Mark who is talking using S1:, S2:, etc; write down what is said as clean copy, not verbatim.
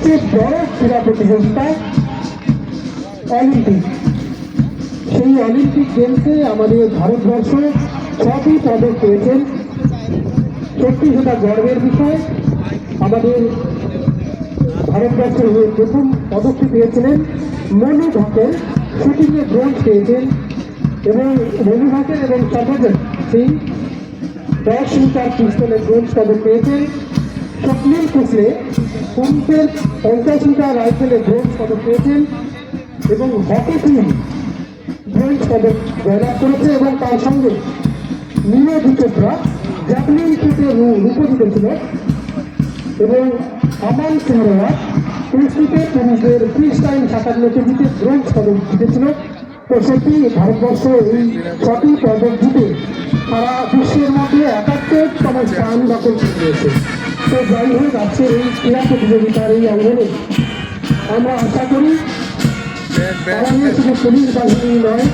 S1: সবচেয়ে বড় ক্রীড়া প্রতিযোগিতা অলিম্পিক। সেই অলিম্পিক গেমসে আমাদের ভারতবর্ষ 6টি পদক পেয়েছেন। সত্যি সেটা গর্বের বিষয়। আমাদের ভারতবর্ষের হয়ে প্রথম পদকটি পেয়েছিলেন মনু ভাকের, শুটিংয়ে ব্রোঞ্জ পেয়েছেন, এবং মনু ভাকের এবং সর্বজন সিং 10 মিটার পিস্তলে ব্রোঞ্জ পদক পেয়েছেন। স্বপ্নিল কুসলে পুরুষের 50 মিটার রাইফেলে ব্রোঞ্জ পদক পেয়েছেন এবং হকি টিম ব্রোঞ্জ পদক জয়লাভ করেছে, এবং তার সঙ্গে নীরজ চোপড়া জ্যাভলিন থ্রোতে রূপ জিতেছিল, এবং আমান সিংহরা কুস্তিতে পুরুষদের ফ্রি স্টাইল 57 কেজিতে ব্রোঞ্জ পদক জিতেছিল। তো সত্যি ভারতবর্ষ এই 6টি পদক জিতে সারা বিশ্বের মধ্যে 71তম স্থান দখল করে নিয়েছে। তো যাই হোক, আজকের এই ক্রীড়া প্রতিযোগিতার এই অঙ্গনে আমরা আশা করি তারা নিয়ে শুধু পুলিশ বাহিনী নয়,